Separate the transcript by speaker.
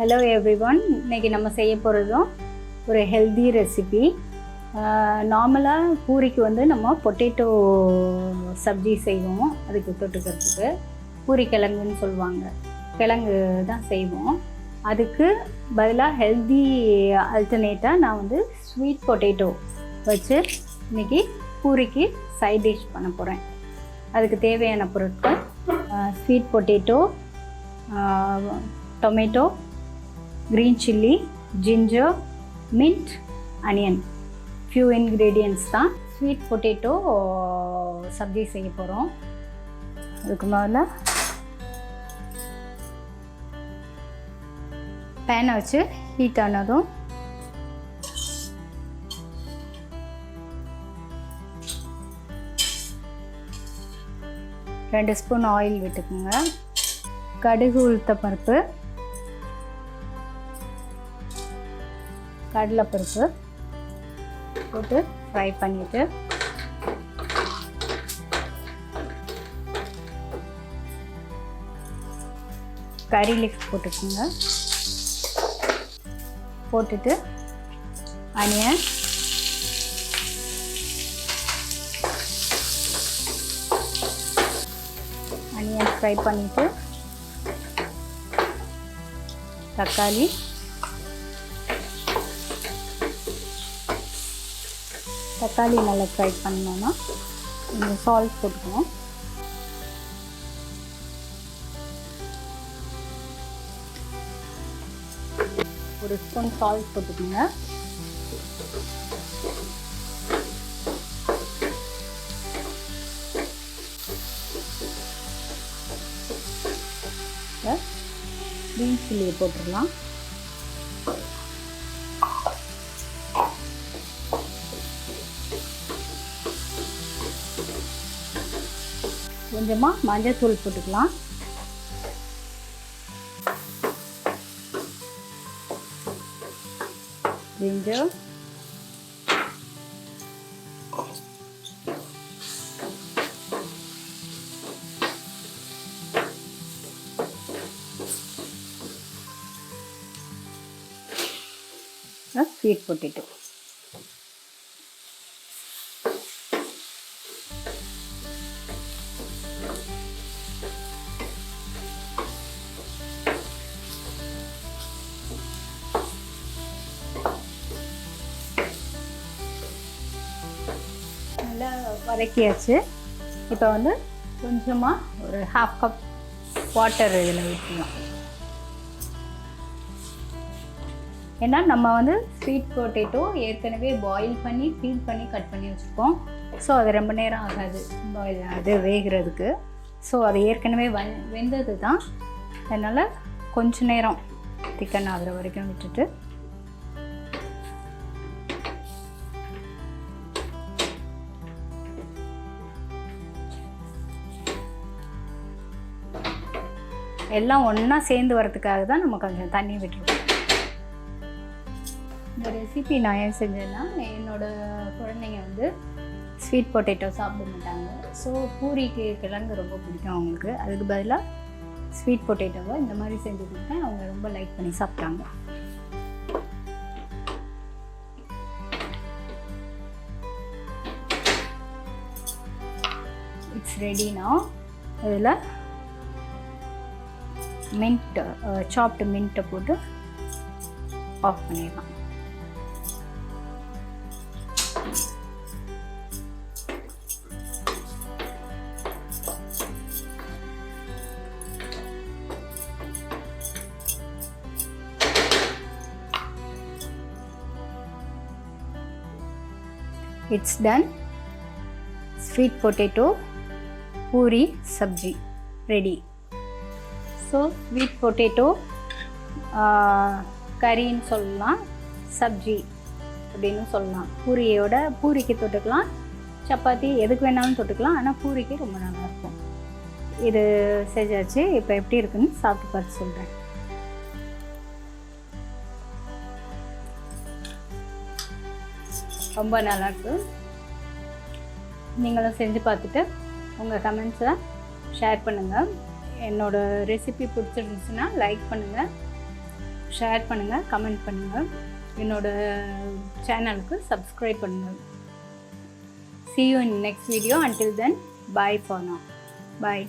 Speaker 1: Hello everyone. இன்னைக்கு நம்ம செய்ய போறதும் ஒரு ஹெல்தி ரெசிபி. நார்மலா பூரிக்கு வந்து நம்ம பொட்டேட்டோ சப்ஜி செய்வோம். அதுக்கு தொட்டுக்கிறதுக்கு பூரி கிழங்குன்னு சொல்லுவாங்க. கிழங்கு தான் செய்வோம். அதுக்கு பதிலாக ஹெல்தி ஆல்டர்னேட்டாக நான் வந்து ஸ்வீட் பொட்டேட்டோ வச்சு இன்னைக்கு பூரிக்கு சைட் டிஷ் பண்ண போகிறேன். அதுக்கு தேவையான பொருட்கள் sweet potato, tomato, green chilli, ginger, mint, onion. Few ingredients தான் ஸ்வீட் பொட்டேட்டோ சப்ஜி செய்ய போகிறோம். அதுக்கு முதல்ல பேனை வச்சு ஹீட் ஆனதும் ரெண்டு ஸ்பூன் ஆயில் விட்டுக்குங்க. கடுகு, உளுத்தப்பருப்பு, கடலைப்பருப்பு போட்டு ஃப்ரை பண்ணிவிட்டு கறி லீஃப் போட்டுக்கோங்க. போட்டுட்டு ஆனியன், ஃப்ரை பண்ணிவிட்டு தக்காளி, நல்லா ஃப்ரை பண்ணோன்னா கொஞ்சம் சால்ட் போட்டுக்கணும். ஒரு ஸ்பூன் சால்ட் போட்டுக்கோங்க. க்ரீன் சில்லியை போட்டுடலாம். கொஞ்சமாக மஞ்சள்தூள் போட்டுக்கலாம். Ginger, sweet potato. நல்லா வதக்கியாச்சு. இப்போ வந்து கொஞ்சமாக ஒரு 1/2 கப் வாட்டர் இதில் ஊற்றலாம். ஏன்னா நம்ம வந்து ஸ்வீட் பொட்டேட்டோ ஏற்கனவே பாயில் பண்ணி பீல் பண்ணி கட் பண்ணி வச்சுருக்கோம். ஸோ அது ரொம்ப நேரம் ஆகாது அது வேகிறதுக்கு. ஸோ அது ஏற்கனவே வெந்தது தான். அதனால் கொஞ்ச நேரம் திக்கன் ஆகிற வரைக்கும் விட்டுட்டு எல்லாம் ஒன்றா சேர்ந்து வரதுக்காக தான் நம்ம கொஞ்சம் தண்ணி விட்டுருக்கோம். இந்த ரெசிபி நான் ஏன் செஞ்சேன்னா, என்னோடய குழந்தைங்க வந்து ஸ்வீட் பொட்டேட்டோ சாப்பிட மாட்டாங்க. ஸோ பூரிக்கு கிழங்கு ரொம்ப பிடிக்கும் அவங்களுக்கு. அதுக்கு பதிலாக ஸ்வீட் பொட்டேட்டோவை இந்த மாதிரி செஞ்சு கொடுத்தேன். அவங்க ரொம்ப லைக் பண்ணி சாப்பிட்டாங்க. It's ready now. இதில் மின்ட், சாப்டு மின்ட்டை போட்டு ஆஃப் பண்ணிடலாம். It's done. Sweet potato puri sabzi ரெடி. ஸோ ஸ்வீட் பொட்டேட்டோ கறின்னு சொல்லலாம், சப்ஜி அப்படின்னு சொல்லலாம். பூரிக்கு தொட்டுக்கலாம், சப்பாத்தி எதுக்கு வேணாலும் தொட்டுக்கலாம். ஆனால் பூரிக்கு ரொம்ப நல்லாயிருக்கும். இது செஞ்சாச்சு. இப்போ எப்படி இருக்குன்னு சாப்பிட்டு பார்த்து சொல்கிறேன். ரொம்ப நல்லாயிருக்கு. நீங்களும் செஞ்சு பார்த்துட்டு உங்கள் கமெண்ட்ஸை ஷேர் பண்ணுங்கள். என்னோடய ரெசிபி பிடிச்சிருந்துச்சுன்னா லைக் பண்ணுங்கள், ஷேர் பண்ணுங்கள், கமெண்ட் பண்ணுங்கள், என்னோடய சேனலுக்கு சப்ஸ்கிரைப் பண்ணுங்கள். See you in next video. Until then, bye for now. Bye.